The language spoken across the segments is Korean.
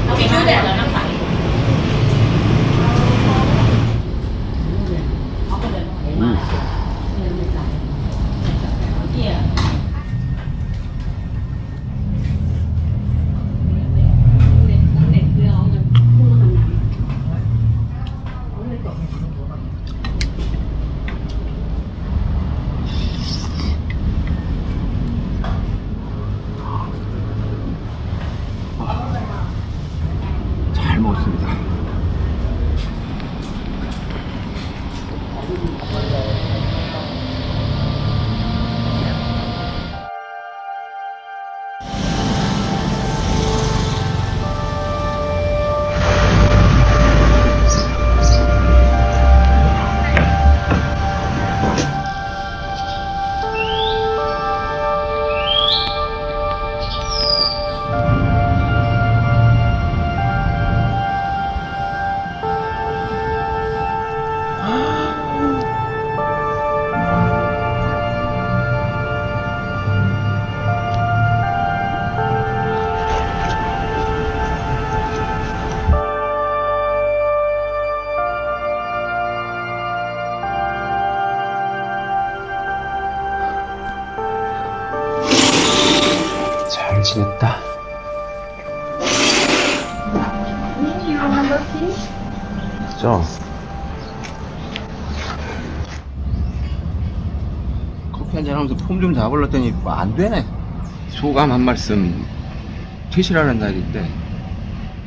Nó bị chứa đèn là nó phải. 잘 먹었습니다. 잘 지냈다. 저 커피 한잔 하면서 폼 좀 잡으려더니 뭐 안 되네. 소감 한 말씀. 퇴실하는 날인데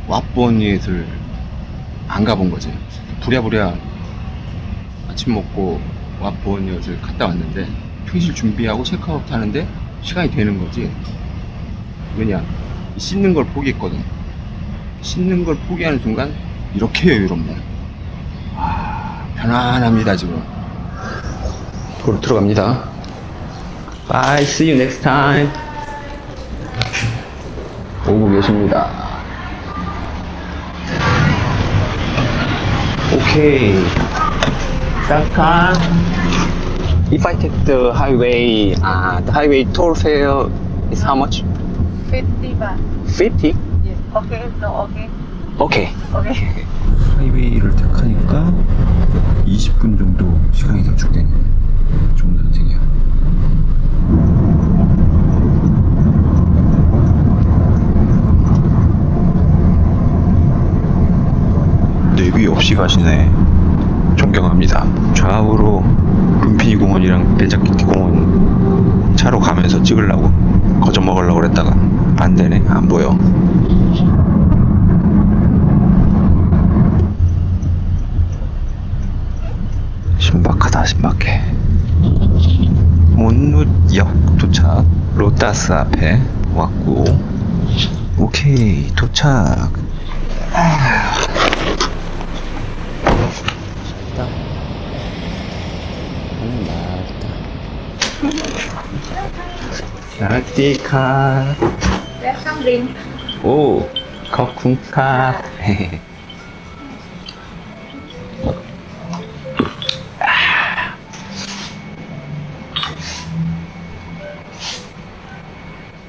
왓본잇을 안 가본 거지. 부랴부랴 아침 먹고 왓본잇을 갔다 왔는데 퇴실 준비하고 체크아웃 하는데 시간이 되는 거지. 왜냐, 씻는 걸 포기했거든. 씻는 걸 포기하는 순간 이렇게 여유롭네. 와, 편안합니다 지금. 도로 들어갑니다. Bye, see you next time. 오고 계십니다. 오케이. 잠깐. If I take the highway toll fare is how much? 50 baht. 50? Yes. Okay, no, okay. 오케이. Okay. 하이웨이를 택하니까 20분 정도 시간이 단축되는 좋은 선택이야. 내비 없이 가시네. 존경합니다. 좌우로 룸피니 공원이랑 벤자키티 공원 차로 가면서 찍으려고 거저 먹으려고 그랬다가 안 되네. 안 보여. 신박하다. 신박해. 온누역 도착. 로타스 앞에 왔고, 오케이 도착. 라티카. Welcome drink. 오, 거쿵카.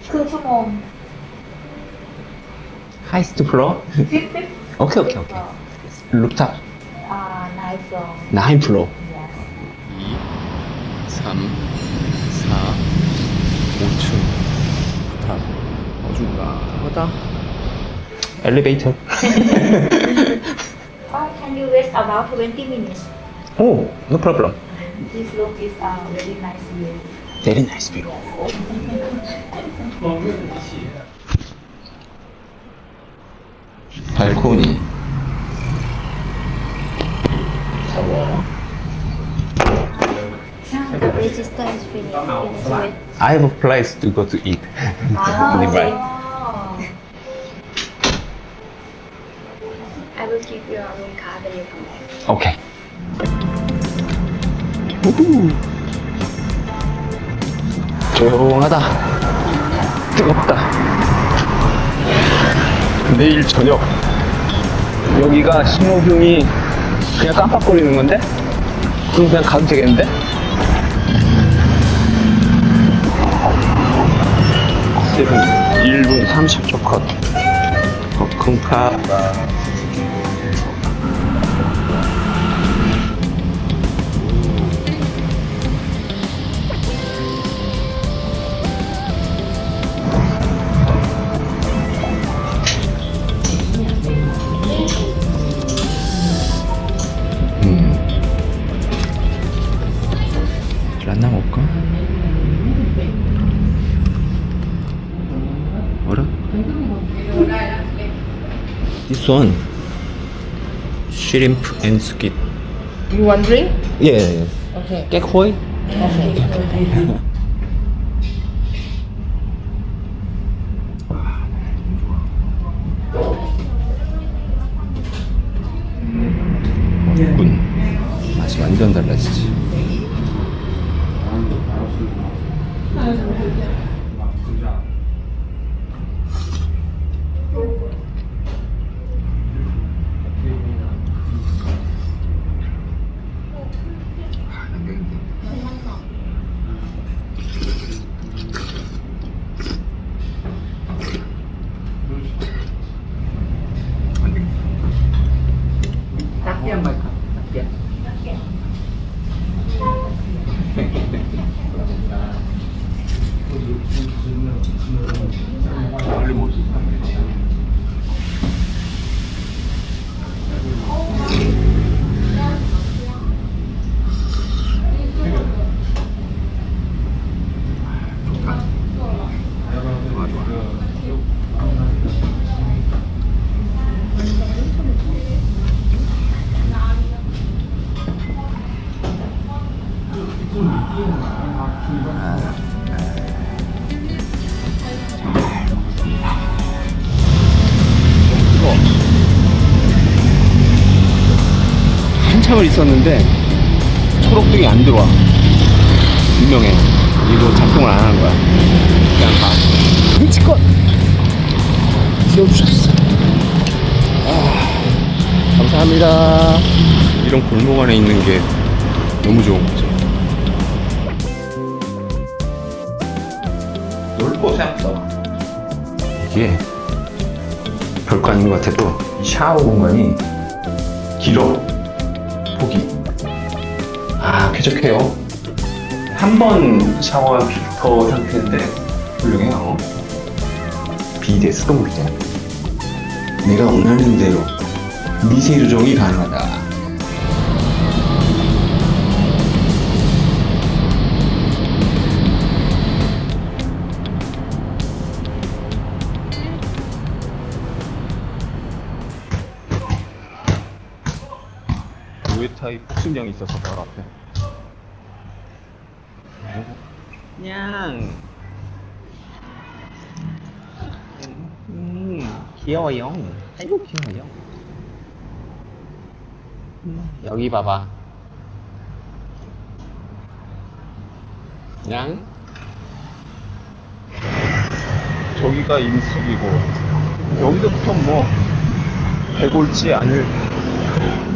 Cรึ่งชั่วโมง 하이스트 플로어? 오케이, 오케이, 오케이. 루탑. 9 floor. 9 플로어. Yes. 2, 3, 4, 5층. 루탑. 어중간하다. 엘리베이터. Can you wait about 20 minutes? 오, no problem. This room is very nice view. Very nice view. 발코니. 샤워. The register is finished. Wait. I have a place to go to eat. Nearby. I will give you a room card when you come back. 오케이. 우후. 조용하다. 뜨겁다. 내일 저녁. 여기가 신호등이 그냥 깜빡거리는 건데? 그럼 그냥 가도 되겠는데? 지금 1분 30초 컷. 거쿵카. 란나 먹을까? 뭐라? This one shrimp and squid. You want drink? Yeah. Okay. Cái khối. Okay. 군 맛이 완전 달라지지. Takya ba? Takya. 빨리 먹을 수 있어. 좋다. 좋아, 좋아. 뜨거워. 한참을 있었는데 초록등이 안 들어와. 분명해. 이거 작동을 안 하는 거야. 그냥 가. 미치껏 세워주셨어. 감사합니다. 이런 골목 안에 있는 게 너무 좋은 거죠. 넓고 생각보다 이게 별거 아닌 것 같아도 이 샤워 공간이 길어. 폭이 쾌적해요. 한 번 샤워한 필터 상태인데 훌륭해요. 비대 수동물이잖아. 내가 원하는 대로 미세 조정이 가능하다. 무에타이 복싱장이 있어서 바로 앞에. 그냥 귀여워요. 아이고 귀여워요. 여기 봐봐. 그냥 저기가 임숙이고 여기서부터 뭐 해골지 않을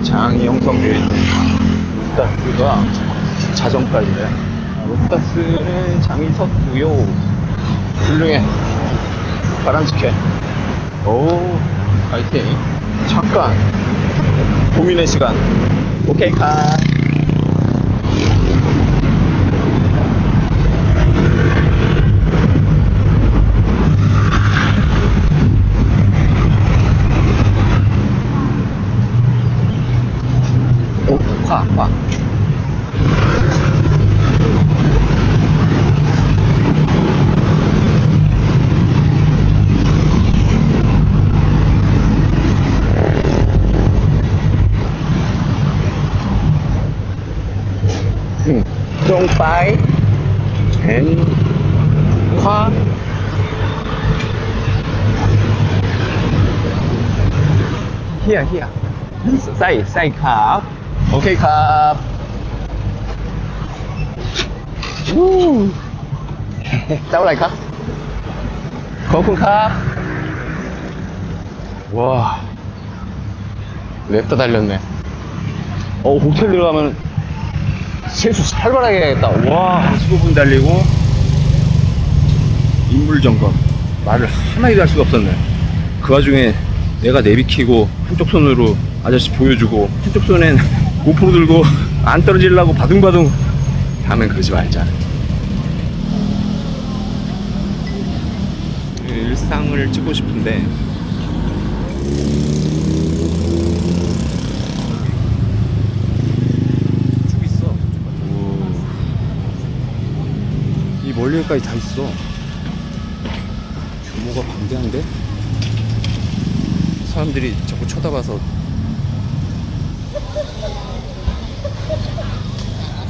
장이 형성되어 있는 루타스가 자정까지래. 루타스는 장이 섰고요. 훌륭해. 바람직해. 오, 파이팅. 잠깐 고민의 시간. 오케이 카. 오, 화. Trong phái and khoa. Here. Say ครับ โอเคครับเท่าไหร่ครับขอบคุณครับ와 랩다 달렸네. 호텔 들어가면 세수 살벌하게 해야겠다. 와 15분 달리고 인물 점검. 말을 한마디도 할 수가 없었네. 그 와중에 내가 내비키고 한쪽 손으로 아저씨 보여주고 한쪽 손엔 고프로 들고 안 떨어지려고 바둥바둥 다음엔 그러지 말자. 일상을 찍고 싶은데 쭉 있어. 오. 이 멀리까지 다 있어. 규모가 방대한데? 사람들이 자꾸 쳐다봐서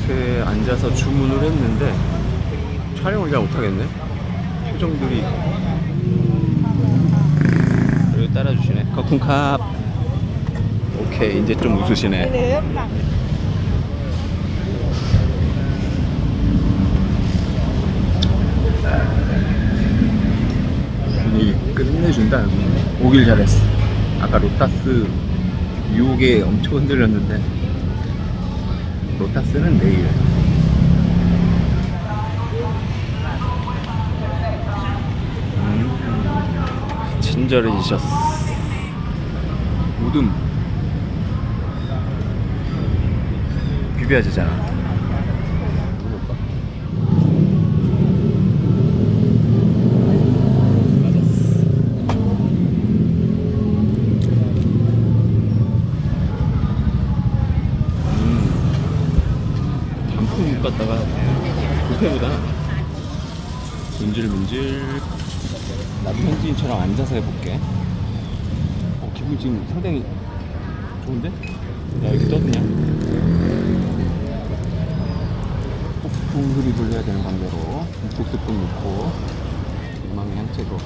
앞에 앉아서 주문을 했는데 촬영을 잘 못하겠네. 표정들이. 그리고 따라주시네. 커쿤캅. 오케이, 이제 좀 웃으시네. 분위기 끝내준다. 오길 잘했어. 아까 로타스 유혹에 엄청 흔들렸는데 로타스는 내일. 친절해지셨어. 우듬 비벼야되잖아. 단풍 갔다가 뷔페보다 문질문질. 나도 현지인처럼 앉아서 해볼게. 기분 지금 상당히 좋은데? 나 여기 떠드냐? 폭풍 소리 돌려야 되는 관계로 듬뿍듬뿍 넣고 망의 향채로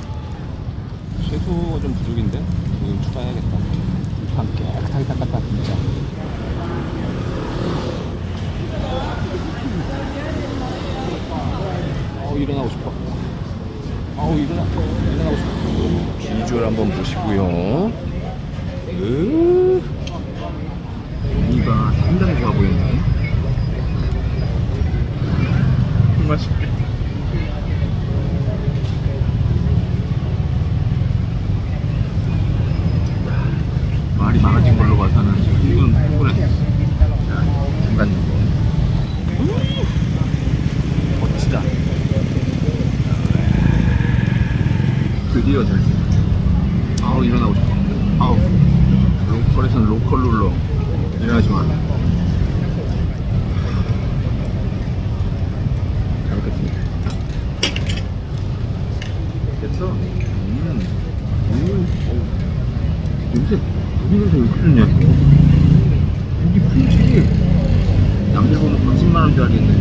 채소가 좀 부족인데? 이거 좀 추가해야겠다. 참 깨끗하게 닦았다 진짜. 일어나고 싶어. 일어나고 싶어. 비주얼 한번 보시고요. 고기가 상당히 좋아 보이네. 맛있게. 말이 많아진 걸로 봐서는 지금 충분해. 중간 정도. 멋지다. 드디어 될 수 있어. 일어나고 싶어. 로컬에서는 로컬 룰러. 일어나지 마. 잘 먹겠습니다. 됐어? 냄새, 고기 냄새 왜 이렇게 좋냐? 고기 풀지. 남들 보면 30만원 줄 알겠네.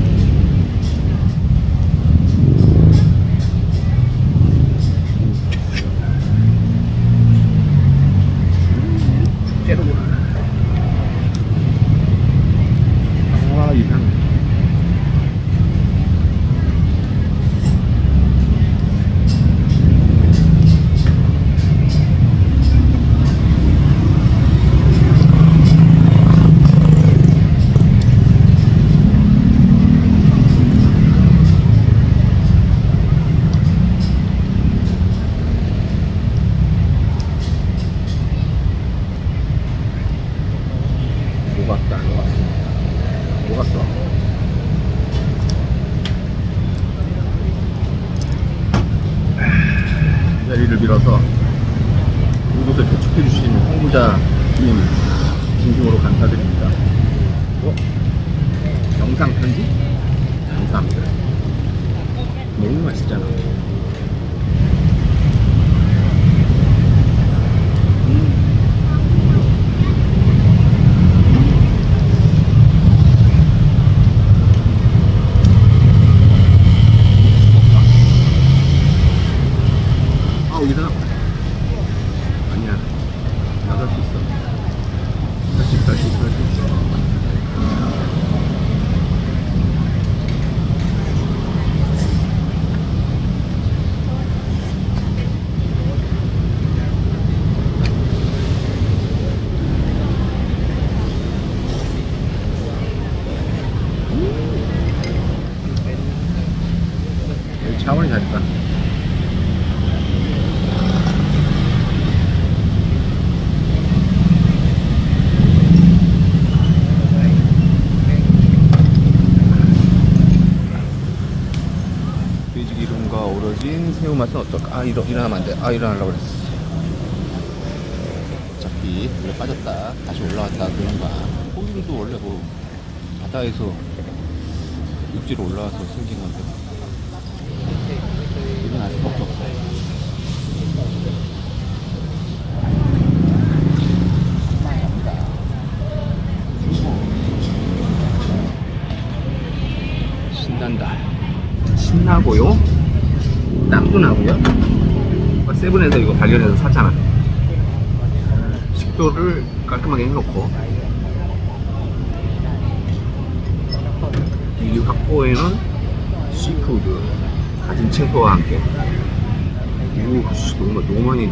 녹았어. 이 자리를 빌어서 이곳을 개척해주신 홍보자님 진심으로 감사드립니다. 영상 편지? 감사합니다. 너무 맛있잖아. 여기다 아니야, 나갈 수 있어. 갈 수 있어. 일어나면 안 돼. 일어나려고 그랬어. 어차피 물에 빠졌다 다시 올라왔다 그런 거야. 고기들도 원래 뭐 바다에서 육지로 올라와서 생긴 건데 일어날 수밖에 없어. 신난다. 신나고요. 땀도 나고요. 세븐에서 이거 발견해서 샀잖아. 식도를 깔끔하게 해놓고 이 확보에는 시푸드 가진 채소와 함께 너무 많이.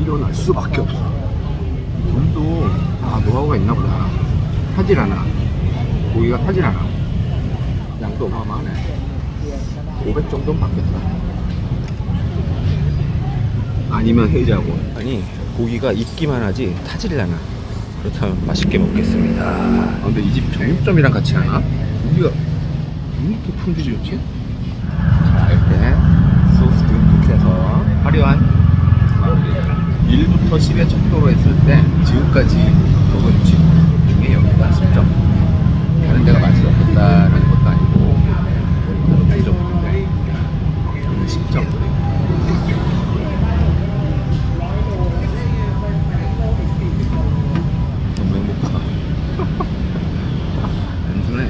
일어날 수밖에 없어. 물도 노하우가 있나 보다. 타질 않아. 고기가 타질 않아. 양도 어마어마하네. 500 정도는 받겠다. 아니면 해자고. 아니 고기가 익기만 하지 타질 않아. 그렇다면 맛있게 먹겠습니다. 근데 이 집 정육점이랑 같이 하나? 고기가 왜 이렇게 품질이 좋지? 자, 이렇게 소스 듬뿍 해서 화려한 1부터 10의 척도로 했을 때 지금까지 먹은 집 중에 여기가 10점. 다른 데가 맛이 없었다라는 것도 아니고 이 정도인데 여기는 10점. 너무 행복하다. 단순해.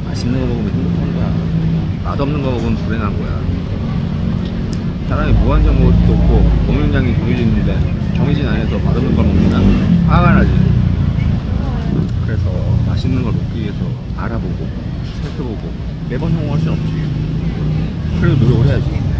맛있는 거 먹으면 행복한 거야. 맛없는 거 먹으면 불행한 거야. 사람이 무한정 먹을 수도 없고 먹는 양이 정해지는데 정해진 안에서 맛없는 걸 먹는다? 화가 나지. 그래서 맛있는 걸 먹기 위해서 알아보고 살펴보고 매번 성공할 순 없지. 그래도 노력을 해야지.